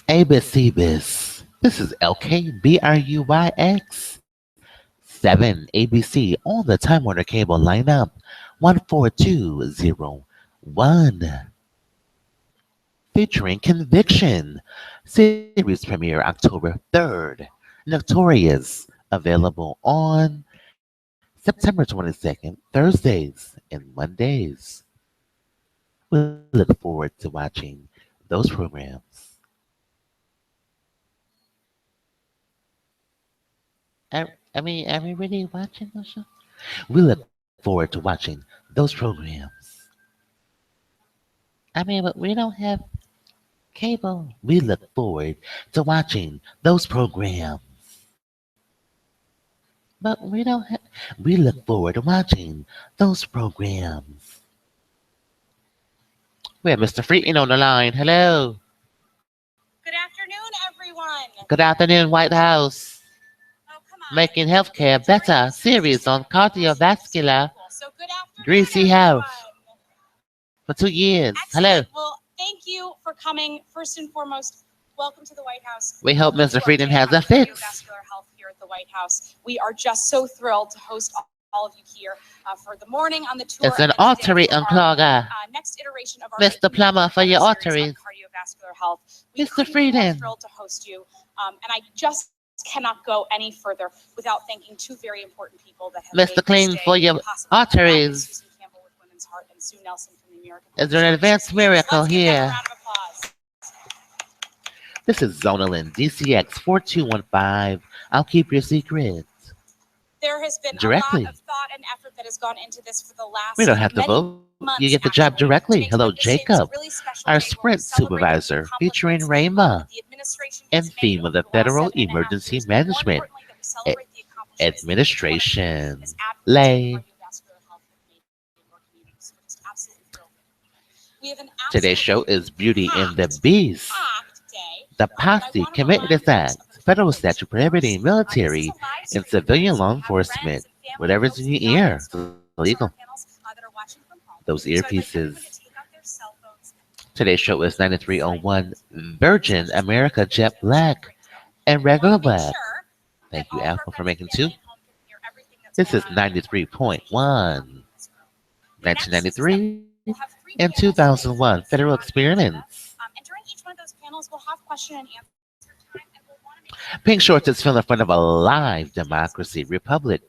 ABCBIS. This is LKBRUYX7 ABC on the Time Warner Cable lineup 14201. Featuring Conviction. Series premiere October 3rd. Notorious. Available on September 22nd, Thursdays and Mondays. We look forward to watching those programs. Are we really watching those shows? We look forward to watching those programs. But we don't have cable. We look forward to watching those programs. But we don't have. We look forward to watching those programs. We have Mr. Freeton on the line. Hello. Good afternoon, everyone. Good afternoon, White House. Oh, come on. Making healthcare better. Series on cardiovascular. So good afternoon, Greasy everyone. Health. For 2 years. Hello. Excellent. Well, thank you for coming. First and foremost, welcome to the White House. We hope Mr. Freeton has a fix. fix. Cardiovascular health here at the White House. We are just so thrilled to host all of you here for the morning on the tour. It's an artery unclogger. Next iteration of our Mr. Plumber for your arteries. Cardiovascular health. We Mr. Freeton. thrilled to host you, and I just cannot go any further without thanking two very important people that have Mr. Clean for your arteries. Susan Campbell with Women's Heart and Sue Nelson from the American. Is there an advanced miracle Let's give them a here? round of applause. This is ZONING DCX4215. I'll keep your secrets. There has been Directly. a lot of thought and effort that has gone into this for the last We don't have to many vote. months, You get the job actually, directly. to make Hello, this day Jacob, a really special our day where we sprint celebrate the supervisor, featuring accomplishments Rayma that the administration and has made theme of the over last Federal 7.5 Emergency years, but more Management importantly, that we celebrate the accomplishments that each one of you Administration. as advocates Lay. for cardiovascular health have made in your communities. We're just absolutely thrilled. We have an Today's show is Beauty and the packed, Beast. packed day. The But I Posse wanna committed remind this folks act. of the Federal privilege statute of prohibiting this. military This is a live and stream. civilian So law you have friends enforcement. and family Whatever's folks in your in the ear audience is who are illegal. panels, that are watching from home. Those So I'd like everyone earpieces. to take out their cell phones. Today's show is 9301 Virgin America Jet Black and We regular want to make black. sure Thank that you, all of our Apple, for friends making and two. family at home can hear everything that's This is going on. 93.1. Next, 1993 we'll have three and panels 2001 Federal Experiments. And during each one of those panels, we'll have question and answer time, and we'll want to make sure Pink Shorts is filmed in front of a live democracy republic.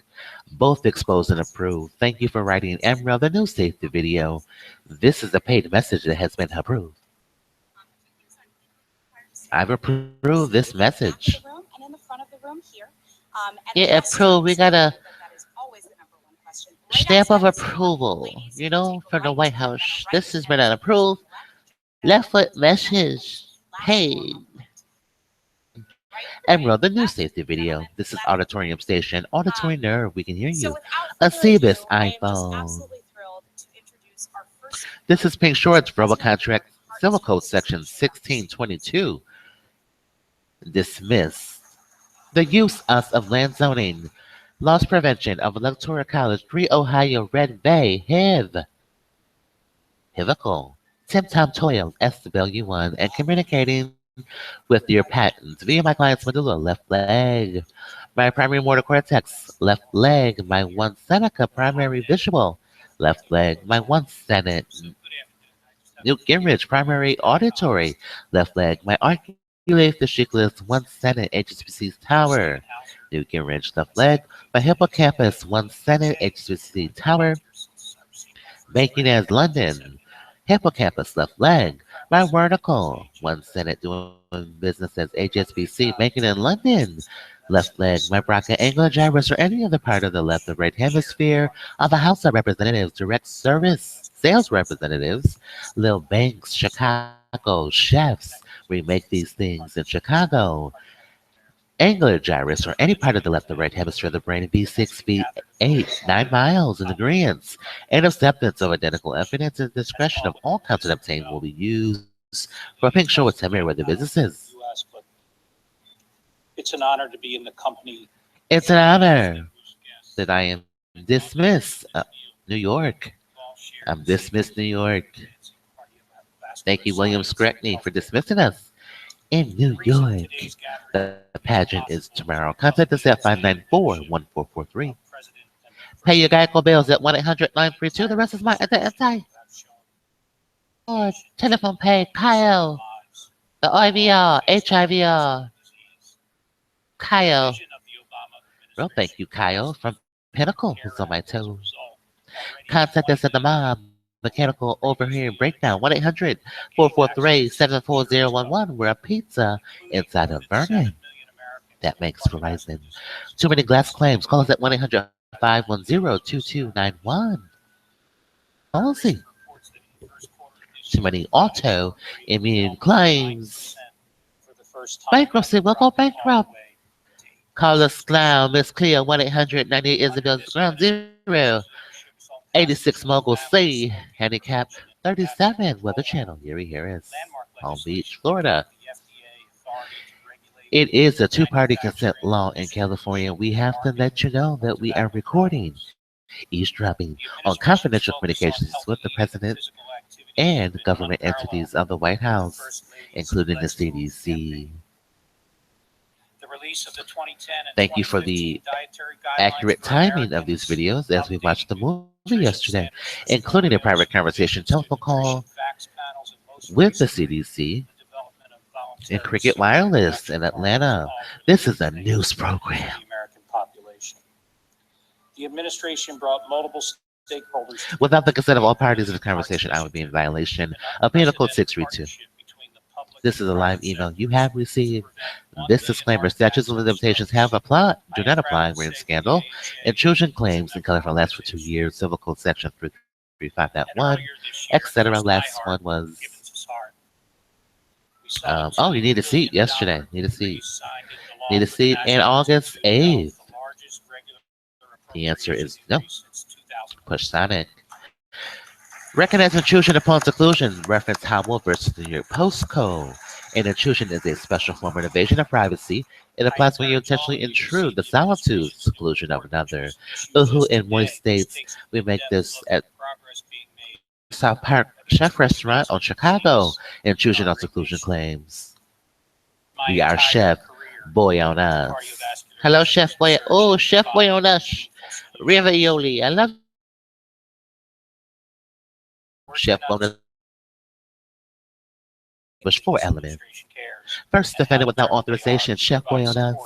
Both exposed and approved. Thank you for writing Emerald, the new safety video. This is a paid message that has been approved. I've approved this back of message. the room and in the front of the room here. And Yeah, yes, approved. We got a that is always the number one question. Right stamp of outside this door, approval, ladies, you you know, take a from the right, White and then a House. right, This has and been then an a approved left foot message. Paid. Emerald, the new safety video. This is Auditorium Station. Auditory Nerve, we can hear So you. without A further ado, Cebus I am just iPhone. absolutely thrilled to introduce our first This is Pink Shorts, Verbal Contract, Civil Code Section 1622. Dismiss. The use of land zoning. Loss prevention of Electoral College 3 Ohio Red Bay, HIV. Hivical. Tim Tom Toil, SW1, and communicating with your patents via my client's medulla, left leg. My primary motor cortex, left leg. My one Seneca primary visual, left leg. My one Senate Newt Gingrich primary auditory, left leg. My articulate fasciculus, one Senate HSBC's tower, Newt Gingrich, left leg. My hippocampus, one Senate HSBC tower, making as London. Hippocampus, left leg. My vertical, one Senate doing business as HSBC, making in London. Left leg, my BRCA angular gyrus, or any other part of the left or right hemisphere of the House of Representatives, direct service, sales representatives, Lil Banks, Chicago, chefs. We make these things in Chicago. Angular gyrus, or any part of the left or right hemisphere of the brain, B6, B8, 9 miles in agreement. And acceptance of identical evidence and discretion of all content obtained will be used for Pink Show with Merriweather Businesses. It's an honor to be in the company. It's an honor that I am dismissed, New York. I'm dismissed, New York. Thank you, William Scretney, for dismissing us. in New York. The pageant is tomorrow. Contact us at 594-1443. Pay your Geico bills at 1-800-932. The rest is my identity. Or telephone pay Kyle. The IVR, HIVR. Kyle. Well, thank you, Kyle from Pinnacle, who's on my toes. Contact us at the Mob Mechanical Overhearing Breakdown, 1-800-443-74011. We're a pizza inside of Vernon. That makes Verizon. Too many glass claims. Call us at 1-800-510-2291. Policy. Too many autoimmune claims. Bankruptcy will go bankrupt. Call us clown, Miss Cleo, 1-800-98 Isabel's ground zero. 86 Mogul C, handicap 37, Weather Channel, Erie Harris, Palm Beach, Florida. It is a two-party consent law in California. We have to let you know that we are recording, eavesdropping on confidential communications with the President and government entities of the White House, including the CDC. Thank you for the accurate timing of these videos as we watched the movie yesterday, including a private conversation telephone call with the CDC and Cricket Wireless in Atlanta. This is a news program. The administration brought multiple stakeholders. Without the consent of all parties in the conversation, I would be in violation of Penal Code 632. This is a live email you have received. This disclaimer: statutes of limitations do not apply where in scandal, intrusion claims in color for last for 2 years, Civil Code Section 335.1, etc. Last one was. Oh, you need a seat yesterday. Need a seat. Need a seat in August 8th. The answer is no. Push Sonic. Recognize intrusion upon seclusion. Reference Howell versus New York postcode. An intrusion is a special form of invasion of privacy. It applies when you intentionally intrude the solitude seclusion of another. Uhu in moist states. We make this at South Park Chef Restaurant on Chicago. Intrusion on seclusion claims. We are Chef Boy on us. Hello, Chef Boy. Oh, Chef Boy on us. Ravioli. I love Chef bonus was 4 elements. First, defendant without authorization, Chef Boy on us.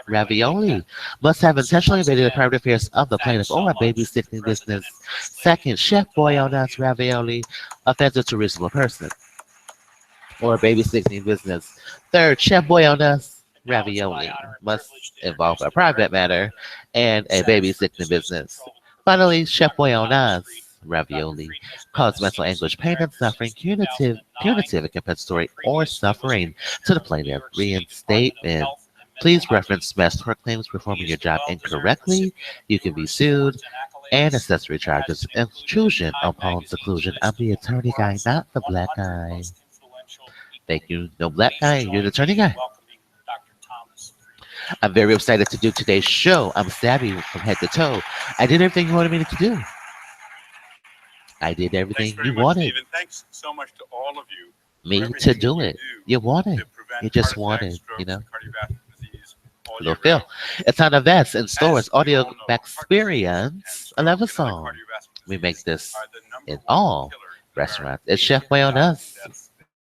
Ravioli must have intentionally invaded the private affairs of the plaintiff or a babysitting business. Second, Chef Boy on us. Ravioli offensive to a reasonable person or a babysitting business. Third, Chef Boy on us. Ravioli must involve a private matter and a babysitting business. Finally, Chef Boy on us. Ravioli cause mental anguish, pain, and suffering, punitive and compensatory, or suffering to the plaintiff. Reinstatement. Please reference smashed tort claims performing your job incorrectly. You can be sued. And accessory charges. Intrusion upon seclusion. I'm the attorney guy, not the black guy. Thank you. No black guy. You're the attorney guy. I'm very excited to do today's show. I'm savvy from head to toe. I did everything you wanted me to do. I did everything you wanted. Stephen. Thanks so much to all of you. Me to do it. You wanted. You just wanted, you know. Little Phil. It's on the vets and stores, audio experience, 11 song. We make this in all restaurants. It's Chef Boy on us.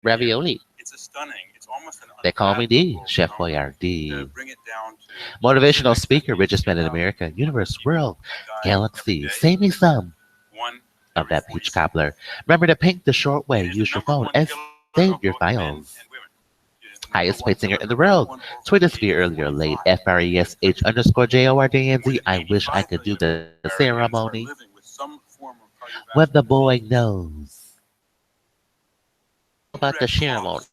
Ravioli. It's a stunning. It's almost an They call me D. Chef Boyardee. to bring it down to Motivational speaker, richest man in America, universe, world, galaxy. Save me some one of that peach cobbler. Remember to pink the short way. Use your phone and save your files. Highest paid singer in the world. Tweet us via earlier late. FRESH_JORDNZ. I wish I could do the ceremony when the boy knows about the ceremony.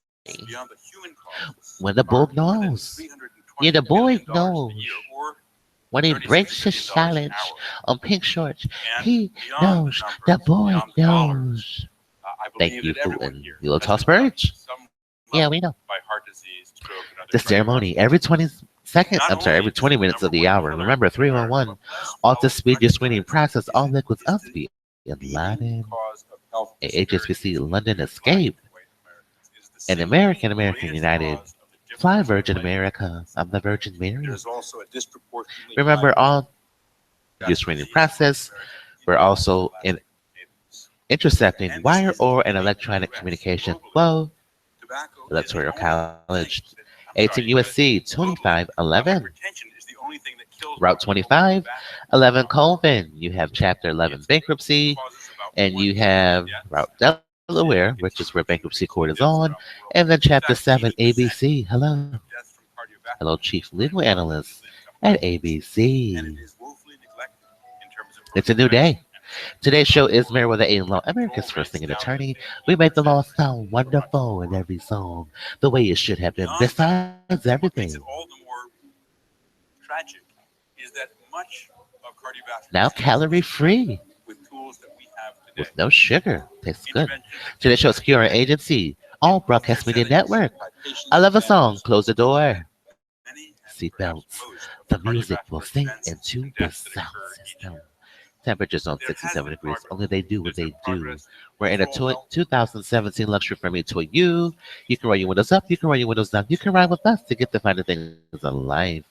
When the boy knows. Yeah, the boy knows. When he breaks his silence on Pink Shorts, he knows. The boy knows. Thank you, Putin. You little toss birds. Yeah, we know. The ceremony every 20 seconds. I'm sorry, every 20 minutes of the hour. Remember, 311. Alta speed your screening process. All liquids up speed. In Latin. HSBC London Escape. An American United. Fly Virgin America. I'm the Virgin Mary. There's also a disproportionately Remember, high all the screening process. We're also in intercepting wire or an electronic communication flow. tobacco is the Electoral only College. thing that- 18 USC globally, 2511. hypertension is the only thing that kills Route more people 25, than tobacco. 11 Colvin. You have Chapter 11 bankruptcy, Causes about and 1 you million have deaths. Route Delaware, which is where bankruptcy court is on, and then Chapter 7 ABC. Hello. Deaths from cardiovascular Hello, Chief Legal disease Analyst in at ABC. and it is woefully neglected in terms of It's a new prevention day. and Today's show is MerriweatherA.Law, America's first singing attorney. We make the law sound wonderful in every song, the way it should have been, besides what everything. makes it all the more tragic is that much of cardiovascular Now disease calorie free, with tools that we have today. with no sugar. Tastes good. Interventions Today's show is Cure Agency, all broadcast media network. by patients I love a and song. families, Close the door. many and Seatbelts. perhaps most of The music cardiovascular will sink events into and the deaths that sound occur each system. year. Temperatures on There 67 has been degrees. progress. Only they do what There's they been do. progress We're in a overall health. 2017 luxury from me to a you. You can roll your windows up. You can roll your windows down. You can ride with us to get the finer things in life.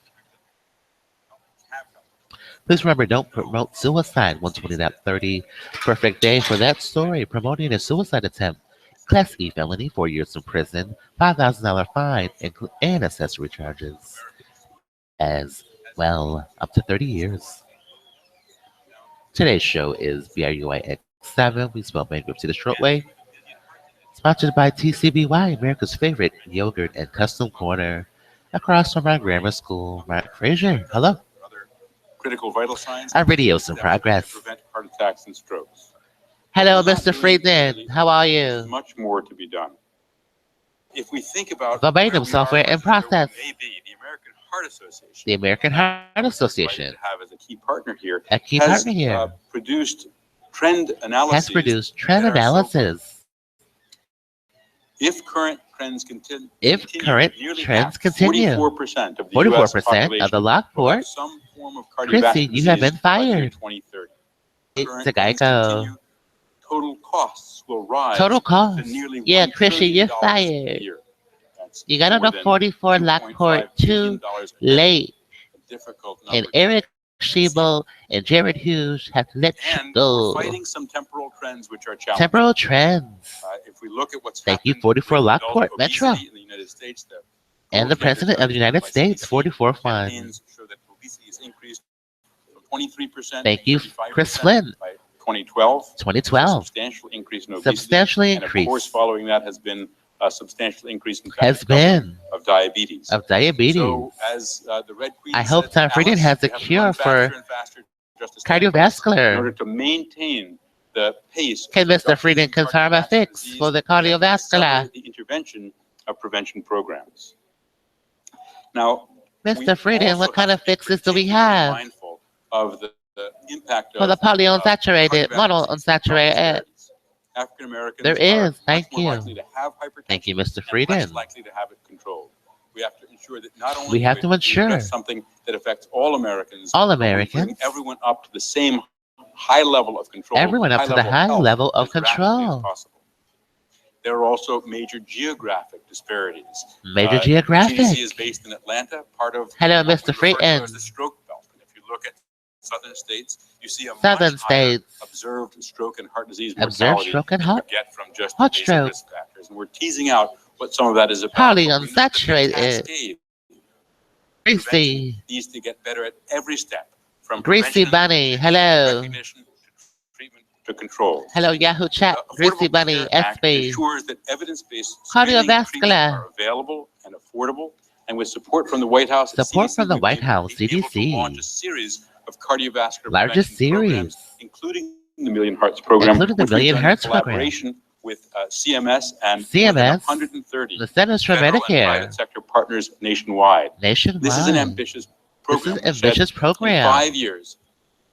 Have helped. Please remember, don't promote suicide. 120.30. Perfect day for that story. Promoting a suicide attempt. Class E felony, 4 years in prison, $5,000 fine, and accessory charges as well, up to 30 years. Today's show is BRUYx7. We spell bankruptcy the short way. Sponsored by TCBY, America's favorite yogurt and custom corner. Across from our grammar school, Mark Frazier. Hello. Other critical vital signs Our video's in that progress. prevent heart attacks and strokes. Hello, We're not Mr. doing Friedman. really How are There's you? much more to be done. If we think about Verbatim where we software are in versus where we process. may be, the American Heart Association, The American Heart delighted Association, to have as a key partner here, a key has partner here, produced trend analyses. has produced trend that are so analysis. If current trends continue, If current nearly trends half, continue, 44% of the U.S. 44% of population the will have Lockport. some form of Chrissy, cardiovascular you have disease been by the year fired. 2030. It's Current a trends Geico. continue, total costs will rise Total to cost. nearly Yeah, $1 Chrissy, trillion you're a fired. year. That's You got more enough than 44 $2.5 Lockport billion too a day. late. A difficult And number to Eric achieve. Schiebel and Jared Hughes have to let you And we're go. fighting some temporal trends which are challenging. Temporal trends. If we look at what's Thank you, happened 44 with adult Lockport Metro. obesity in the United States, And the President of the United States, 44 fund. campaigns show that obesity has increased from 23% Thank to you, 35% Chris Flynn. by 2012. A 2012. substantial increase in obesity. Substantially And of course, increased. following that has been a substantial increase in Has fact, doubling been of diabetes. of diabetes. So as the Red Queen I hope said, Tom Frieden Alice, has a we have to cure run for faster and faster just to stay in place. In cardiovascular. order to maintain the pace. Can of Mr. reduction Frieden in confirm a cardiovascular fix disease, for the we have to cardiovascular? accelerate the intervention of prevention programs. Now, we Mr. Frieden, also what kind have of to be fixes do we particularly have mindful of the impact for the of polyunsaturated, cardiovascular disease on monounsaturated? disparities. African Americans There are is. Thank much more you. likely to have hypertension Thank you, Mr. and less Frieden. likely to have it controlled. We have to ensure that not only We have do to we ensure address something that affects all Americans, all but we Americans, bring everyone up to the same high level of control, everyone up to the high health level of as rapidly as control. possible. There are also major geographic disparities. Major geographic. CDC is based in Atlanta, part of Hello, what we Mr. refer to Frieden. as the stroke belt. And if you look at southern states, you see a Southern much higher states. observed stroke and heart disease Observed mortality stroke and than heart. you get from just Heart the basic stroke. risk factors. And we're teasing out what some of that is about. But we know that the Polyunsaturated. cascade Greasy. prevention needs to get better at every step, from Greasy prevention Bunny. to Hello. recognition to treatment to control. Hello, Yahoo Chat. Greasy Affordable Bunny. Care Act SB. ensures that evidence-based screening and treatment Cardiovascular. are available and affordable, and with support from the White House, and Support CDC, from the we've White been House, able to launch CDC. a series of cardiovascular Largest prevention programs, series. including the Million Hearts program, Including the which we've Million done Hearts in program. collaboration with CMS and more than CMS, 130 the Centers for federal and Medicare, private sector partners nationwide. nationwide. This is an ambitious This program. is an which said, ambitious in program. 5 years,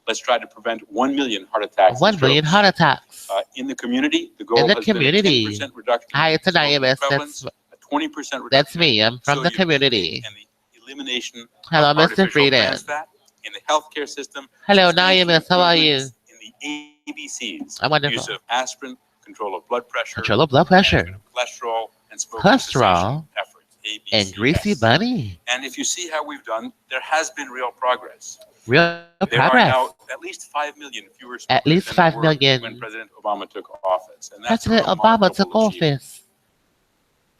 let's try to prevent 1 million heart attacks and 1 million strokes. heart attacks. In the community, the goal In the has community. been a 10% reduction Hi, in it's smoking Anonymous. prevalence, a 20% reduction That's me. I'm in from the sodium community. intake, and the elimination Hello, of Mr. artificial Frieden. trans fat in the healthcare system. Hello, substantial Anonymous. How are you? improvements in the ABCs, I'm wonderful. use of aspirin, control of blood pressure, Control of blood pressure. management of cholesterol, and and smoking cessation cholesterol, efforts, and greasy ABCS. bunny. And if you see how we've done, there has been real progress. Real There are progress. now at least 5 million fewer smokers At least than 5 there were million. when President Obama took office. And that's President a Obama took remarkable achievement. office.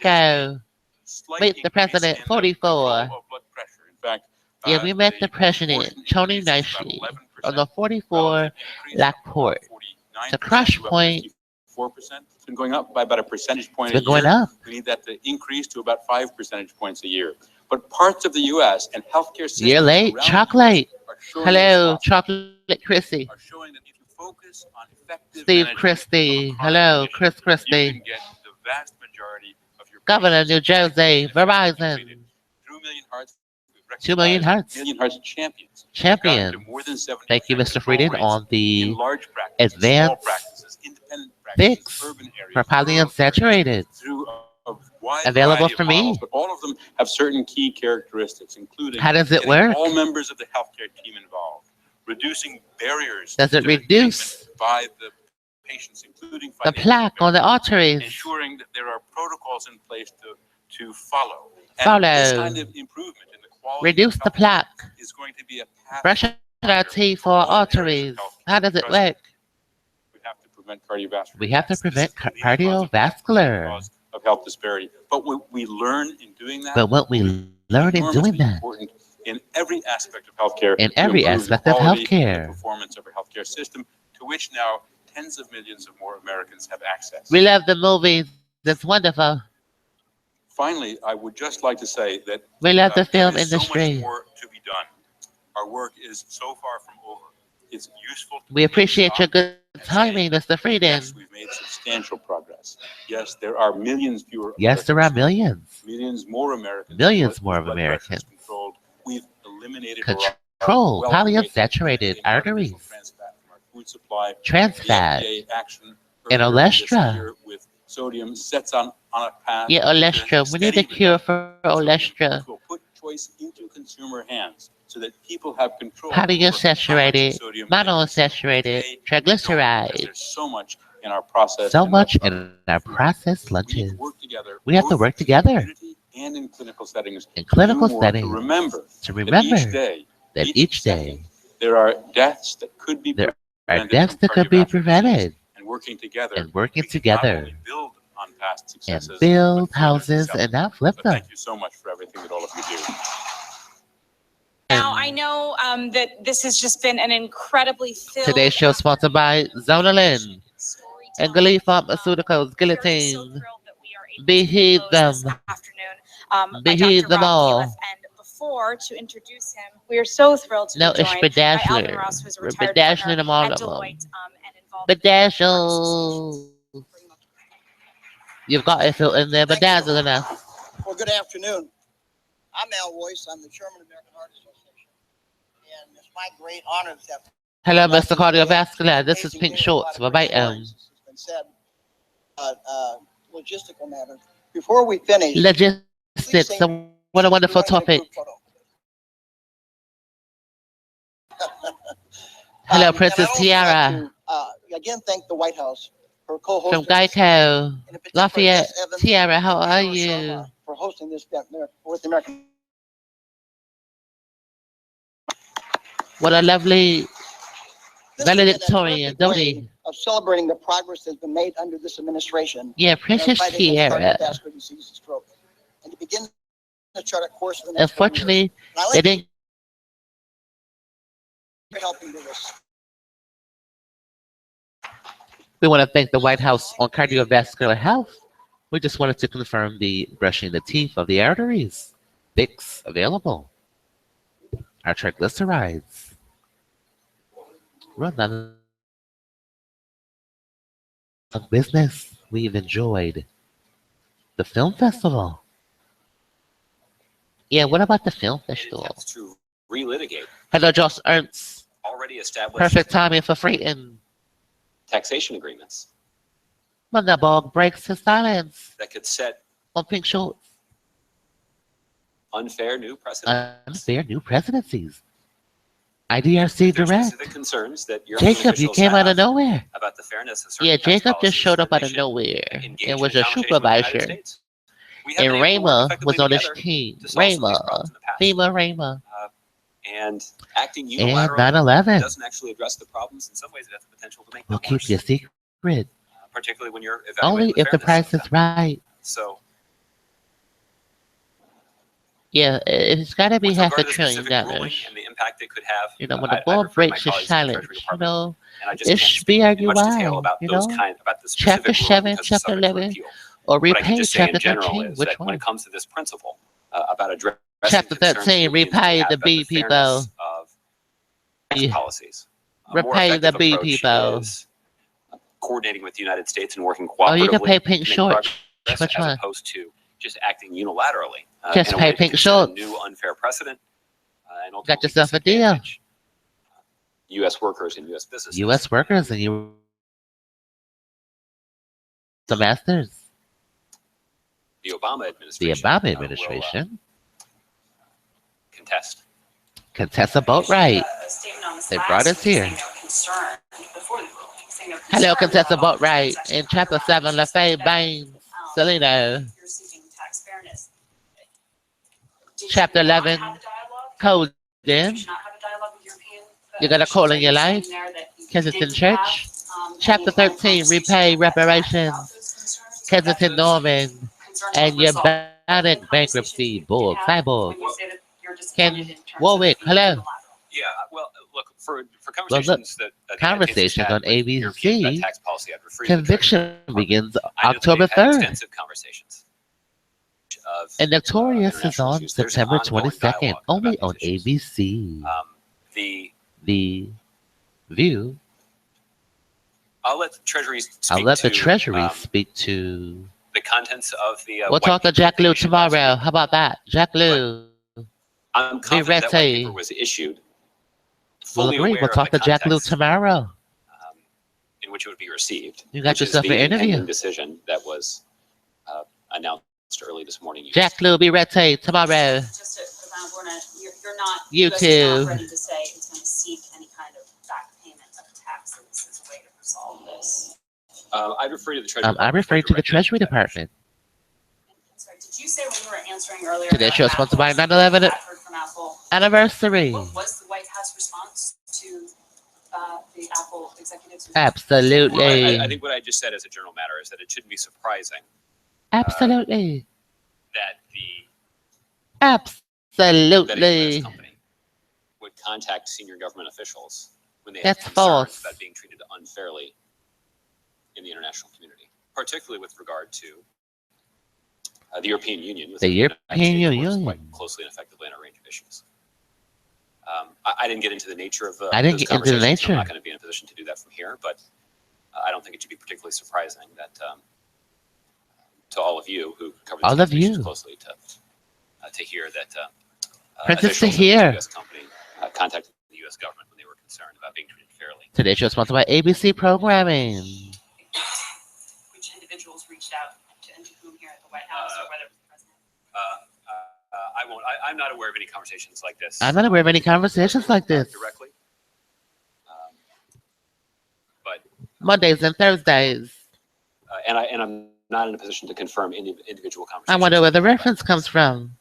There's a Go. slight Meet the increase president, in 44. control of blood pressure. In fact, Yeah, we met the president, proportion Tony increase is about nicely, 11%, on the 44 relative increase Lockport. from about 49% The crush to about point, 54%. It's been going up by about a percentage point it's a been going year. up. We need that to increase to about 5 percentage points a year. But parts of the U.S. and healthcare systems Year late, around chocolate. the US are showing Hello, it's possible, Chocolate Chrissy. are showing that if you focus on effective Steve management Christie. of a chronic Hello, condition, Chris you Christie. can get the vast majority of your Governor, patients New Jersey, treated. Verizon. Through Million Hearts, we've 2 million recognized hearts. Million Hearts champions. Champions. Gotten to more than 70% Thank you, Mr. Frieden, rates on in the large practices, small advanced practices, independent practices, fix urban areas, for polyunsaturated. through a wide Available variety of for me. models, but all of them have certain key characteristics, including How does it getting work? all members of the healthcare team involved, reducing barriers Does it to reduce treatment by the patients, including the financial plaque on the barriers, arteries? ensuring that there are protocols in place to follow. And Follow. this kind of improvement in the quality Reduce of the healthcare plaque. is going to be a path Brushing our teeth for all areas of arteries. healthcare. How does it Trust me, work? we have to prevent cardiovascular We have to deaths. This prevent is the leading cause of death, cardiovascular. cause of health disparity. But what we learn in doing that, But what we learn in enormously doing that, important in every aspect of healthcare, in to every improve the aspect of quality and the healthcare, performance of our healthcare system, to which now tens of millions of more Americans have access. we love the movies. It's wonderful. Finally, I would just like to say that We love the film there is so industry. much more to be done. Our work is so far from over. It's useful. We appreciate your good and timing, say, Mr. Frieden. yes, we've made substantial progress. Yes, there are millions fewer. Yes, there are Americans, millions. millions more Americans. Millions whose more of blood pressure is Americans. Controlled. We've eliminated Control polyunsaturated arteries, food supply. trans The fat, FDA action and earlier this Olestra. year with sodium sets on a path. Yeah, to Olestra. We need a steady cure for reduction. Olestra. Will put choice into consumer hands so that people have control. over how much Polyunsaturated, sodium they consume. monounsaturated, Today, we don't, because triglycerides. there's so much in our process. So and much our in our food. processed We need lunches. to work together. We have to both work in together community and in clinical settings. in clinical to do more, settings To remember to that remember each day, that each second, day there are deaths that could be there are prevented deaths from that could be cardiovascular disease. prevented, And working together, and working we can not together only build on past and successes, build but further houses accelerate. and not flip So them. thank you so much for everything that all of you do. Now, I know that this has just been an incredibly filled Today's show sponsored by ZONING and Glee Pharmaceuticals, Very Guillotine. so thrilled that we are able Beheed to close them. this afternoon by Beheed Dr. them Rob all. Califf. And before, to introduce him, we are so thrilled to No, be it's joined by Alvin bedazzler. Ross, who's a We're retired bedazzling partner them all at of them. Deloitte and involved in Bedazzle. You've got it in there, Thank you. bedazzling us. Well, good afternoon. I'm Al Royce. I'm the chairman of the American Heart Association. And it's my great honor to have. Hello, Mr. Cardiovascular. This is Pink Shorts. Verbatim. Logistical matter. Before we finish, Logistics. What a wonderful would you like to topic. take a photo? Hello, And Princess I'd also Tiara like to, again, thank the White House for from co-hosting. Geico. And in particular, Lafayette. Jess Evans Tiara, how and are Peter you? Sharma for hosting this event with the American. What a lovely This has been a valedictorian, perfect don't way he? of celebrating the progress that's been made under this administration. Yeah, in our Princess fight against Tiara. cardiovascular disease and stroke. And to begin to chart a course for the next 4 years. Unfortunately, And I they like didn't. for helping do this. We want to thank the White House on cardiovascular health. We just wanted to confirm the brushing the teeth of the arteries. BRUYx available. Our triglycerides. Run none of business. We've enjoyed the film festival. Yeah, what about the film festival? Attempts to relitigate Hello, Josh Ernst. already established Perfect timing for Freeton. taxation agreements Motherborg breaks his silence that could set on Pink Shorts. unfair new precedent. Unfair new presidencies. IDRC There's direct. specific concerns that European Jacob, you officials came out of have nowhere. about the fairness of certain Yeah, tax Jacob just policies showed up that out they of should nowhere engage and in was a conversation with the United supervisor. States. We have And been able to work Rayma effectively was on his together team. to solve some of these Rayma. problems in the past. Rayma. And acting And unilaterally 9/11. doesn't actually address the problems. In some ways, it has the potential to make We'll them keep worse, your secret. particularly when you're Only evaluating if the fairness price of is them. right. So, Yeah, it's got to be with half regard a to the trillion specific ruling dollars. and the impact it could have, You know, when I the board refer to my breaks his colleagues in the silence, Treasury you Department, know, and I just it's can't speak in much detail BRUYx, about you those know, about the Chapter specific ruling 7, because it's Chapter subject to 11, appeal. or What I can repay just say in Chapter general 13. is Which that when one? it comes to this principle about addressing Chapter concerns 13, Europeans may repay have the about B the fairness people. of tax policies, a more Repay the effective B approach people. is coordinating with the United States and working Oh, you can cooperatively pay Pink to make Shorts. progress Which as one? opposed to just acting unilaterally Just in a pay way that Pink could set a Shorts. new unfair precedent and Got ultimately yourself a deal. disadvantage U.S. workers and U.S. businesses. U.S. workers and you the masters. The Obama The administration Obama will administration contest a boat right. A statement on this They last brought us week here. saying they're concerned before the ruling, saying they're Hello, concerned contest a about all boat the right. transactions In Chapter 7, underlying LaFay that, Baines, Salino. You're seeking tax fairness. Did Chapter you not 11, have a dialogue? Code Did in. you not have a dialogue with European You got a call in officials? your Are you life. saying there that you Kensington didn't Church. have, Chapter any kind of 13, conversation repay about those reparations. concerns? Kensington Norman. Concerns And were your resolved. bank The bankruptcy, conversation you did Borg, have Cyborg. when you say that you're Ken disappointed in terms of Warwick, being hello. unilateral. Yeah, well, look, for Well, conversations look, that conversations on Europeans about ABC. tax policy, I'd refer you to the Treasury Conviction Department. begins I know that October they've had 3rd. extensive conversations of And Notorious is international on issues. There's an September ongoing 22nd, dialogue only about on these issues. ABC. The The View. I'll let the Treasury I'll speak let the to Treasury speak to. the contents of the We'll talk to white Jack paper Lew that issued last tomorrow. week. How about that? Jack Lew. I'm confident that white Ready. paper was issued We'll fully agree. aware We'll of talk the to Jack Lew context tomorrow. in which it would be received. You got which is yourself the an interview. impending decision that was announced early this morning. Jack Lew, be ready tomorrow. Just to put a bound on it, you're not, You US is not too. ready to say it's going to seek any kind of back payment of taxes as a way to resolve this. I refer to the Treasury. I refer to the Treasury Department. Sorry, did you say when you were answering earlier? Today's about show is sponsored by Apple, 9/11 I've heard from Apple. anniversary. What was the White House response to the Apple executives? Absolutely. Well, I think what I just said as a general matter is that it shouldn't be surprising Absolutely. that the Absolutely. US company would contact senior government officials when they That's have concerns false. about being treated unfairly in the international community, particularly with regard to the European Union. With The United European States works Union. quite closely and effectively on a range of issues. I didn't get into the nature of I didn't those get into the conversations. nature. I'm not going to be in a position to do that from here, but I don't think it should be particularly surprising that to all of you who cover All these of you. issues closely to hear that Princess officials of Tahir. the U.S. company contacted the U.S. government when they were concerned about being treated fairly. Today's show is sponsored by ABC Programming. Which individuals reached out to and to whom here at the White House, or whether it was the president? I won't. I'm not aware of any conversations like this. I'm not aware of any conversations like this. Directly. But Mondays and Thursdays. and I'm not in a position to confirm any individual I conversations. wonder where the reference comes from.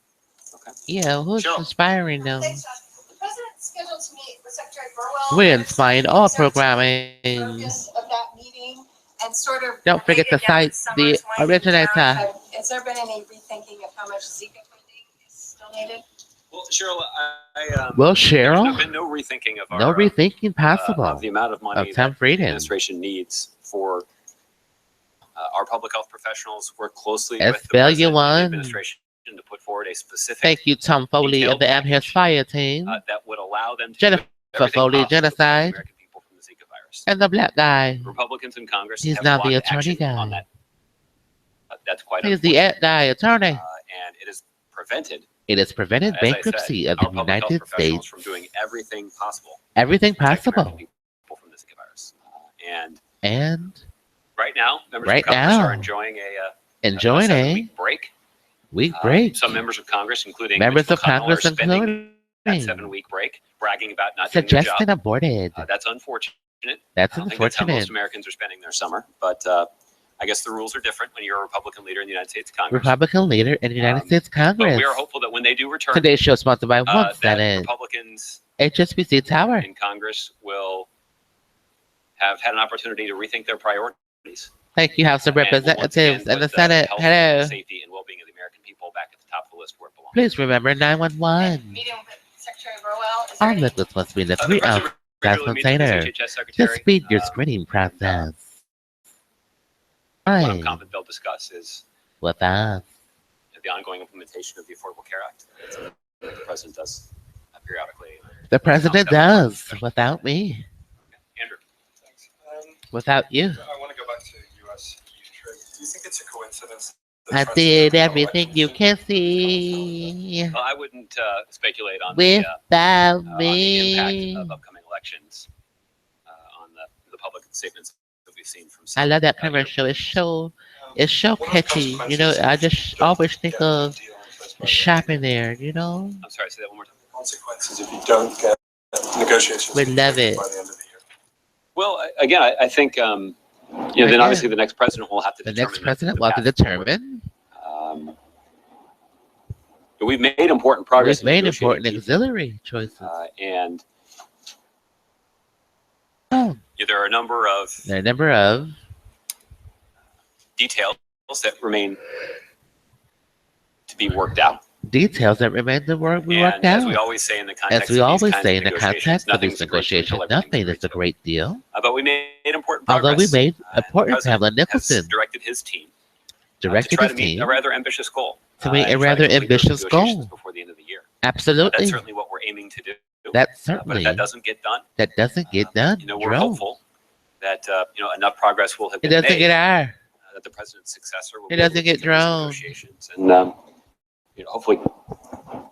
Okay. Yeah, who's Cheryl. inspiring them? Thanks, Josh. The president's scheduled to meet with Secretary Burwell. We're inspiring all So, programming. focus of that meeting and sort of Don't forget to cite the originator. Has there been any rethinking of how much Zika funding is still needed? Well, Cheryl, Well, there's Cheryl, been no rethinking of our no rethinking of possible the amount of money of Tom that the Frieden. administration needs for our public health professionals. Work closely As with the president and the Value administration to put forward a specific Thank you, Tom Foley of the Amherst Fire Team. that would allow them to Jennifer do everything Foley, possible to protect genocide. American people from the Zika virus. And the black guy. Republicans in Congress He's have not the blocked attorney action on guy. that. That's quite He's the unfortunate. guy attorney. And it has prevented, It has prevented as I bankruptcy said, of the our public health United professionals States. from doing everything possible Everything to protect American possible. people from the Zika virus. And And right now, members Right of Congress now, are enjoying a enjoying a 7-week break. week break. Some members of Congress, including Members Mitch of McConnell, Congress, are spending that including 7-week break, bragging about not doing their job. suggesting aborted. That's unfortunate. That's I don't think that's how most unfortunate. Americans are spending their summer. But I guess the rules are different when you're a Republican leader in the United States Congress. Republican leader in the United States But Congress. we are hopeful that when they do return, Today's show is sponsored by that Willustrator, Republicans HSBC Tower. in Congress will have had an opportunity to rethink their priorities. Thank you, House of And will once again Representatives and the put Senate. health, Hello. safety, and well-being of the American people back at the top of the list where it belongs. Please remember 911. Meeting with Secretary Burwell. Is there All any- liquids must be in the The 3 President ounce gas regularly meets with container his HHS to Secretary. speed your screening process. What I'm Fine confident they'll discuss is with us. the ongoing implementation of the Affordable Care Act. That's something that the President does periodically. The president does without me, Andrew. Thanks. without you. I want to go back to U.S. youth trade. Do you think it's a coincidence? that I Trump did won everything you elections? can see Well, I wouldn't speculate on the without impact me. of upcoming elections on the public statements that we've seen from. I love that some, commercial. It's so What are the catchy. You know, consequences I if just you don't always think get a of deal in place by shopping there. You know, I'm sorry, say that one more time. consequences if you don't get negotiations We completed love it. by the end of the year? Well, again, I think then Again, obviously the next president will have to the determine next president the will have to path forward. determine. But we've made important progress. We've made in negotiating important auxiliary choices. and Oh, there are a number of the number of details that remain to be worked out. details that remain to be worked And as we out. always say in the context As we of these always kinds say of in the negotiations, context of nothing's these a great deal negotiations, until everything's nothing is a great deal. But we made important progress. Although we made And the important president Pamela has Nicholson directed his team to directed try his to meet team a rather ambitious goal. to meet and a try rather complete those ambitious negotiations goal. before the end of the year. Absolutely. That's certainly what we're aiming to do. That But if certainly that doesn't get done, that doesn't get done. we're Jerome. hopeful that enough progress will have It been doesn't made get our. that the president's successor will It be able doesn't to get continue these drowned. negotiations and hopefully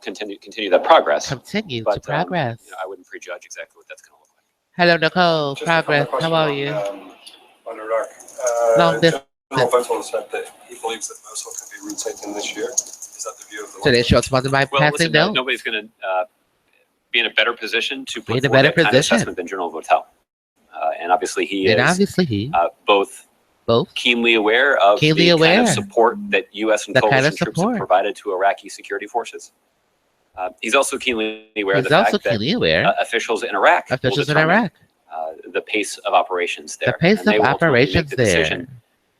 continue that progress. Continue But to progress. I wouldn't prejudge exactly what that's going to look like. Hello, Nicole. Just a couple Progress. of How are questions you? on Iraq. Long distance. General Votel said that he believes that Mosul can be retaken this year. Is that the view of the Today's show is sponsored by Well, Passing listen, Notes. nobody's going to be in a better position to Be put in a forward better that kind of position. assessment than General Votel. And obviously he And is obviously he both both keenly aware of Keenly the kind aware. of support that U.S. and The kind coalition of troops have support. provided to Iraqi security forces. He's also keenly aware of He's the also fact that keenly aware officials in Iraq will officials in determine, Iraq. the pace of operations there. The pace And they of will ultimately make operations the there. decision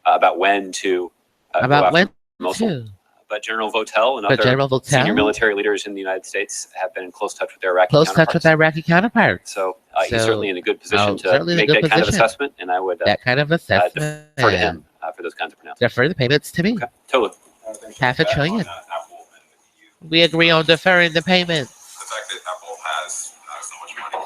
about when to go About after when Mosul. to. But General Votel and But other General senior Votel, military leaders in the United States have been in close touch with their Iraqi close touch counterparts. with Iraqi counterparts. So he's So, certainly in a good position to certainly in a make good that kind of position. assessment, and I would That kind of assessment. defer to him for those kinds of pronouncements. Defer the payments to me. Okay, totally. $500 billion. Apple and you, We agree on deferring the payments. the fact that Apple has so much money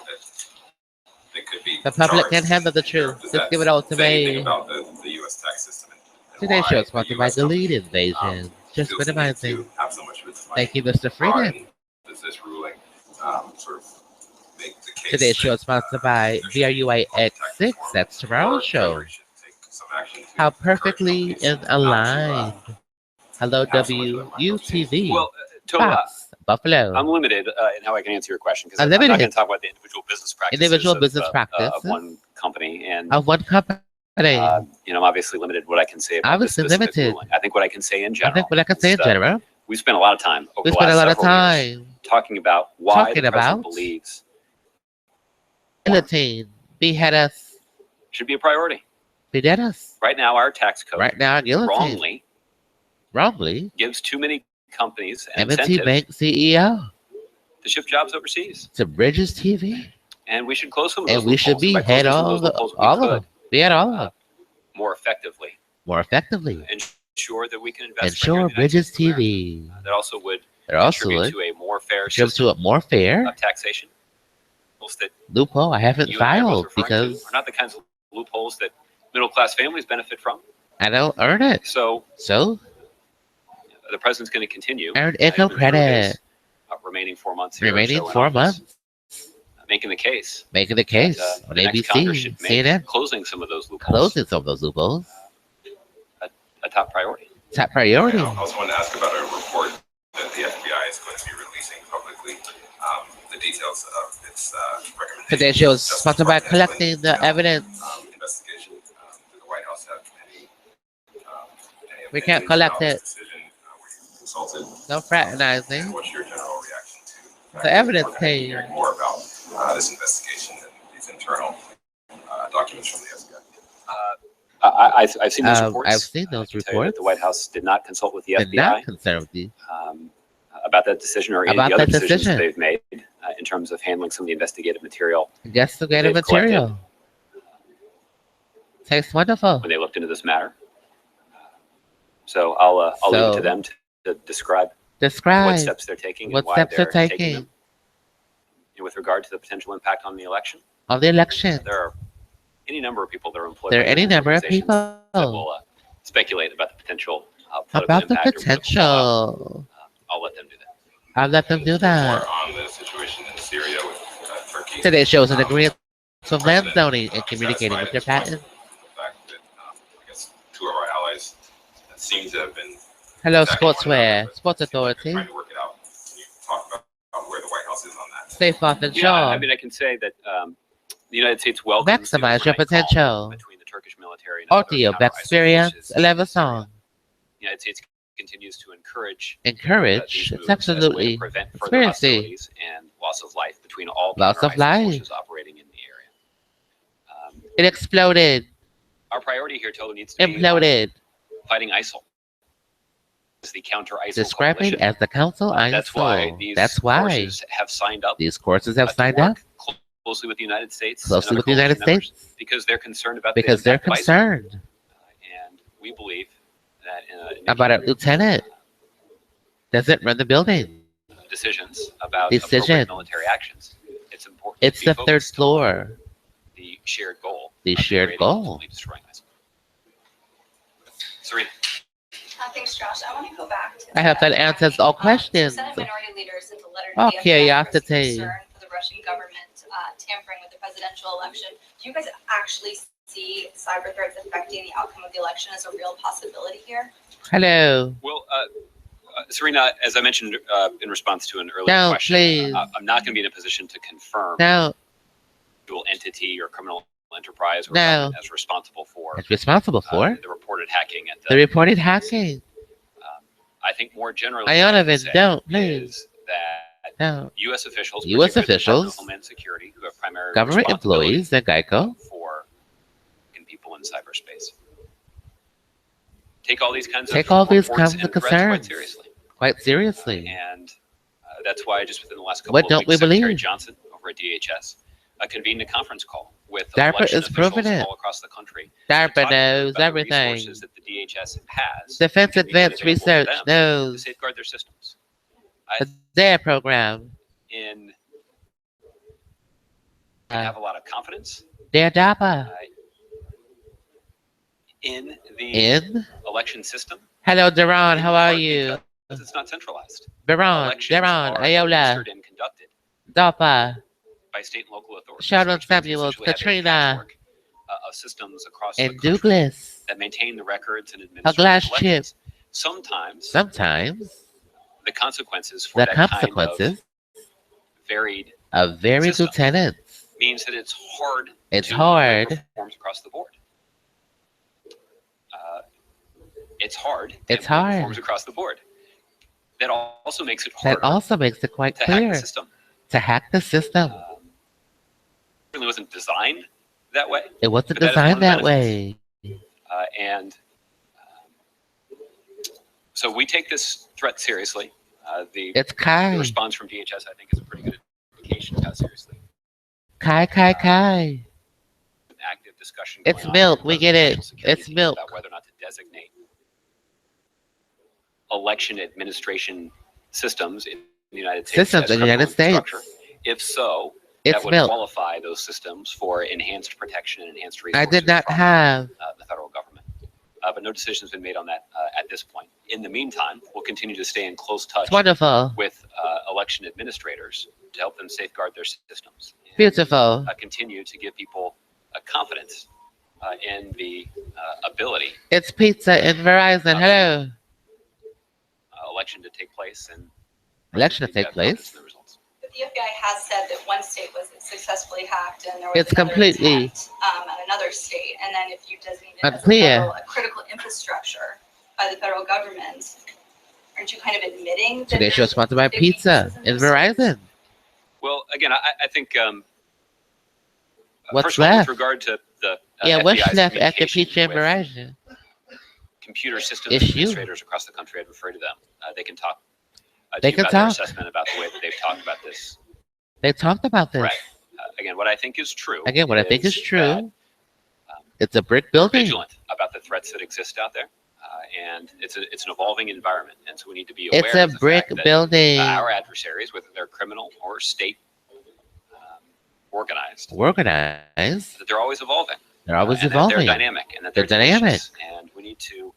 that could be. The public charged. can handle the truth. Does Just that give it all to say anything me. about the U.S. tax system and Today's why show is the sponsored by US the lead company, invasion. Just feels the need minimizing. to have so much of its money Thank you, Mr. Freeman. fraud? Does this ruling sort of make the case Today's show is that, sponsored by there should be BRUYx7. tax That's reform, tomorrow's or show. Treasury should take some action to How encourage perfectly companies in not to, aligned. Hello, have so much of their money WUTV. Well, Tola, Fox, Buffalo. I'm limited in how I can answer your question because I'm Unlimited. not going to talk about the individual business practices Individual of, business of practices one company, and of one company. I'm obviously limited what I can say about this Obviously specific limited. ruling. I think what I can say in I general. think what I can say in is that general, we spent a lot of time over we the spent a last lot of several years time talking about why talking the president about believes guillotine, behead us, should be a priority. behead us. Right now, our tax code Right now, guillotine. wrongly Wrongly, gives too many companies an M&T incentive Bank CEO to ship jobs overseas, to Bridges TV, and we should close some of those and we should loopholes. be By head closing some all of the those loopholes, we all of could them, be at all of them more effectively more effectively. ensure that we can invest Ensure right here in the United Bridges States of America. TV. That also would There also contribute would to a more fair contribute system to a more fair of taxation. Loopholes that loophole I haven't you and I are both filed referring to because are not the kinds of loopholes that middle-class families benefit from. I don't earn it. So So the president's going to continue earned even echo through credit. his, remaining 4 months here or Remaining so in 4 office, months, making the case making the case that, on the next Congress ABC, should make CNN, closing some of those loopholes closing some of those loopholes. a top priority. Top priority. I also wanted to ask about a report that the FBI is going to be releasing publicly, the details of its recommendations. Today's show is Justice sponsored by Department has collecting been, the evidence. investigation. Did the White House have any We can't opinions collect about this it. decision? Were you consulted? No fraternizing. And what's your general reaction to The evidence we're page. hearing more about this investigation and these internal documents from the FBI? I've seen those reports. I've seen those I can tell you that reports. the White House did not consult with the Did FBI not concern with you about that decision or any of about the other that decisions decision. they've made in terms of handling some of the investigative material Investigative they've collected. material. Tastes wonderful. When they looked into this matter. So I'll leave it to them to describe what steps they're taking and why they're taking them. And with regard to the potential impact on the election, on the election, there are any number of people that are employed. There are any number of people that will speculate about the potential about the impact potential. I'll let them do that. I'll let them do that. More on the situation in Syria with Turkey. Today shows an agreement with land zoning and communicating with your patent. The fact that I guess two of our allies seem to have been. Hello, attacking one another, Sportswear, but Sports seem like they're Authority. Trying to work it out. Can you talk about where the White House is on that? Stay off and Yeah, Shaw. I mean, I can say that the United States welcomes the Maximize your overnight calm potential. between the Turkish military and other Audio counter-ISIL experience, militias. 11 song. The United States continues to encourage Encourage. these It's moves as a way to absolutely prevent further conspiracy. hostilities and loss of life between all Loss of counter-ISIL life. forces operating in the area. It exploded. Our priority here, Tola, needs to be Imploded. fighting ISIL. It's the counter-ISIL Describing coalition. as the council That's why ISIL. these That's why forces have signed up. these courses have to signed work up closely with the United States, closely and with the other United coalition members States because they're concerned about because the they're impact of ISIL. concerned And we believe that about a lieutenant doesn't run the building. decisions about Decision. appropriate military actions, it's important. It's to be the third focused on floor. The shared goal. The of shared degrading and goal. ultimately destroying ISIL. Serena. Thanks, Josh. I want to go back to. I hope that answers all questions. Senate Minority Leaders sent a letter to Oh, the FBI curiosity. concern for the Russian government tampering with the presidential election. Do you guys actually see cyber threats affecting the outcome of the election as a real possibility here? Hello. Well, Serena, as I mentioned in response to an earlier No, question, please. I'm not going to be in a position to confirm No, dual entity or criminal enterprise or No. government as responsible for it's responsible for the reported hacking at the reported hacking. I think more generally, Ionovan, don't, please. is that No. U.S. officials, U.S. particularly the Department officials, of Homeland Security, who have primary Government responsibility employees and Geico for people in cyberspace, take all these kinds Take of all these reports kinds of and threats quite concerns seriously. quite seriously. And that's why just within the last couple What of don't weeks, we Secretary believe? Johnson over at DHS convened a conference call with DARPA election is proving officials it. all across the country. DARPA to talk knows about the everything. resources that the DHS has Defense conveniently Advanced available to Research them to knows safeguard their systems. the DARE program. In I have a lot of confidence DARE DARPA. in the In? election system. Hello, Duran. in How are part you? Because it's not centralized. Duran, Elections Duran, are Iola, administered and conducted DARPA, by state and local authorities. Sharon which means we Samuels, essentially have a Katrina, patchwork, of systems across the and country Douglas. that maintain the records and A administer glass the chip. elections. Sometimes Sometimes the consequences for the that kind consequences of varied of varied system lieutenants. means that it's hard It's to hard. implement reforms across the board. It's hard. to It's implement hard. Reforms across the board. That also makes it That harder also makes it quite to hack clear the system. to hack the system. It really wasn't designed that way. It wasn't but that is one designed of the that benefits. way. And so we take this threat seriously. The It's Kai. response from DHS, I think, is a pretty good indication of how seriously. Kai. An active discussion. It's going on milk. with We the get it. National Security It's Team milk. About whether or not to designate election administration systems in the United States. Systems as in the United criminal States. infrastructure. If so, It's that would milk. qualify those systems for enhanced protection and enhanced I resources. did not from, have. the federal government. But no decision has been made on that at this point. In the meantime, we'll continue to stay in close touch It's wonderful. with election administrators to help them safeguard their systems. And, Beautiful. continue to give people confidence in the ability It's pizza and Verizon. Hello. election to take place and Election to take confidence place. in the results. But the FBI has said that one state was successfully hacked and there was It's another completely attempt, at another state. And then if you designate it as unclear. a critical infrastructure, by the federal government, aren't you kind of admitting that Today's show is sponsored by pizza and Verizon. Well, again, I think What's first of all, left? with regard to the What's FBI's left after communication pizza and with Verizon? computer systems It's you. administrators across the country, I'd refer to them. They can talk. They to you can about their talk. assessment about the way that they've talked about this. They talked about this. Right. Again, what I think is true. Again, what I think is that, true. It's a brick we're building. vigilant about the threats that exist out there, and it's an evolving environment, and so we need to be aware. It's a of the brick fact that, building. our adversaries, whether they're criminal or state organized, Organized. that they're always evolving. They're always and evolving. That they're dynamic, and that They're dynamic. tenacious, and we need to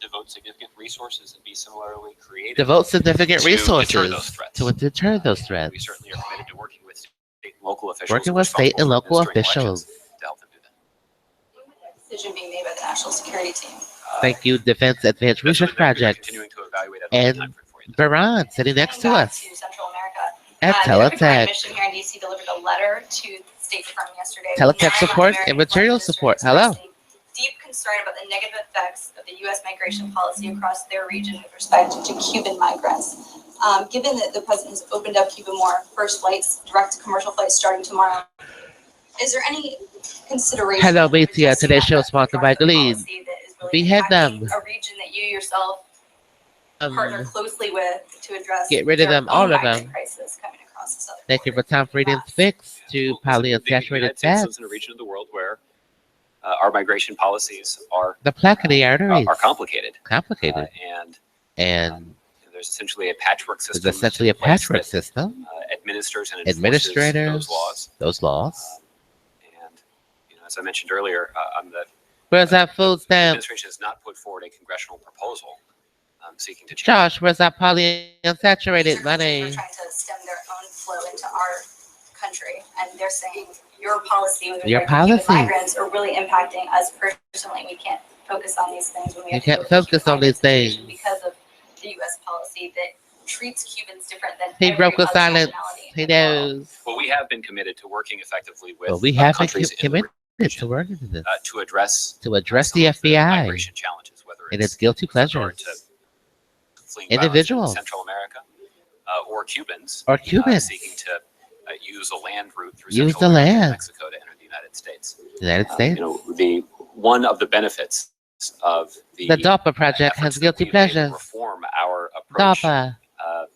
devote significant resources and be similarly creative. Devote significant to resources deter those threats. to deter those threats. We certainly are committed to working with state and local officials. Working with state and local officials. To help them do that. decision being made by the national security team? Thank you, Defense Advanced Research Project. Continuing to evaluate And Baran sitting next to us To Central America. at The American Crime Teletech. Mission here in DC delivered a letter to the State Department yesterday. Teletech with 9 support American and material foreign support. ministers Hello. expressing deep concern about the negative effects of the U.S. migration policy across their region with respect to Cuban migrants. Given that the president has opened up Cuba more, first flights, direct commercial flights starting tomorrow, is there any consideration? Hello, for BTS. addressing Today's that show is sponsored by regarding the Glean. policy that is really Behead impacting them. a region that you yourself partner closely with to address Get rid of their them, all own of migrant them. crisis coming across the southern Thank you for border. Tom Friedman's fix to The United polyunsaturated States fats. lives in a region of the world where our migration policies are The plaque of the arteries. are complicated. Complicated. And There's essentially a patchwork system. there's essentially a in place patchwork that, system. administers and enforces Administrators. those laws. And And as I mentioned earlier, the where's that food stamp? administration has not put forward a congressional proposal seeking to change. Josh, where's that polyunsaturated They're money? trying to stem their own flow into our country, and they're saying your policy with Your regard to Cuban policies. migrants are really impacting us personally. We can't focus on these things when we You have to can't deal with the focus Cuban on these migrant situation things. because of the U.S. policy that treats Cubans different than He every broke the other silence. nationality He in the world. knows. Well, we have been committed to working effectively with Well, we have been countries in the committed region, to working to this. to address To address some the of FBI migration challenges, whether and it's its guilty with regard pleasures. to fleeing violence in Individuals. Central America, or Cubans, Or Cubans. seeking to use a land route through Use Central the America and land. Mexico to enter the United States. United States. The one of the benefits of The DARPA project efforts has that guilty we've made to pleasures. reform our approach DARPA.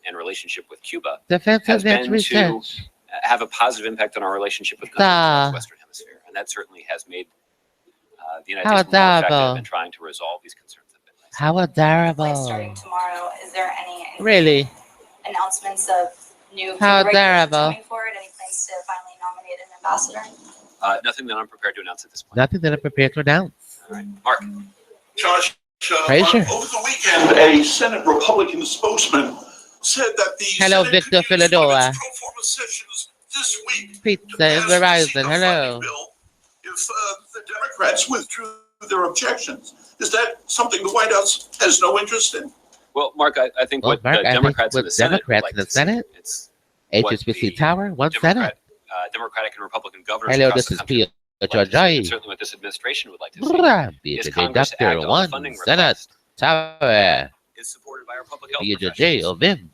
and relationship with Cuba Defense has Advanced been to Research. have a positive impact on our relationship with countries in the Western Hemisphere, and that certainly has made the United How States more effective adorable. in trying to resolve these concerns that have been raised. How Like adorable. starting tomorrow, is there any Really? announcements of new How regulations adorable. coming forward? Any plans to finally nominate an ambassador? Nothing that I'm prepared to announce at this point. Nothing that I'm prepared to announce. All right, Mark. Josh, Frazier. over the weekend, a Senate Republican spokesman said that the Hello, Senate Victor could use one of Philadelphia. its pro forma sessions this week Pizza to and pass the Verizon. CETA Hello. funding bill if the Democrats withdrew their objections. Is that something the White House has no interest in? Well, Mark, I think Well, what Mark, the I think Democrats in what the Senate would Democrats like in the to see, Senate, it's what HSBC the Tower, one Senate. Democratic and Republican governors Hello, across this the is country P. would like to see, George. and certainly what this administration would like to see is BJ Congress act Doctor, on the one funding Senate request Tower. is supported by our public health BJ professionals. Ovim.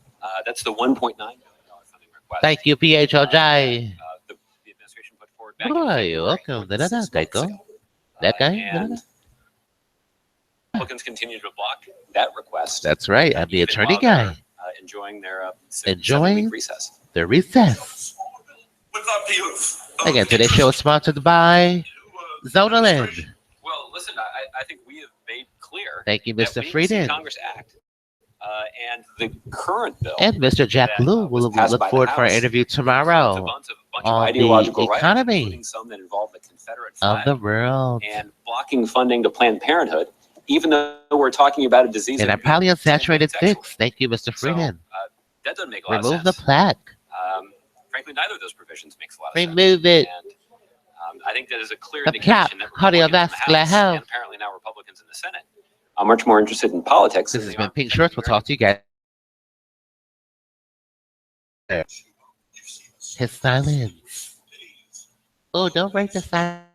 That's the $1.9 billion funding request. Thank you, PHOJ. The administration put forward back in You're February, welcome. more than 6 months ago. That guy? And Republicans continue to block that request. That's right. I'm the even attorney while they're, guy. Enjoying their Enjoying 7-week recess. the recess. Would not be of Again, today's show is sponsored by ZONING. Well, listen, I think we have made clear Thank you, that Mr. we need to see Frieden. Congress act. And the current bill And Mr. Jack that, Blue was will passed look by the forward for our House interview includes a tomorrow bunch of on ideological the rights, economy including some that involve the Confederate of flag the world. and blocking funding to Planned Parenthood, even though we're talking about a disease And that our can be polyunsaturated transmitted fix. Thank you, Mr. sexually. Frieden. So, that doesn't make a lot Remove of the sense. plaque. Frankly, neither of those provisions makes a lot of sense. Remove it. And I think that is a clear The indication that plaque, Republicans in the cardiovascular House health. and apparently now Republicans in the Senate are much more interested in politics. This than has they been are Pink Shorts. We'll talk to you guys. His silence. Oh, don't break the silence.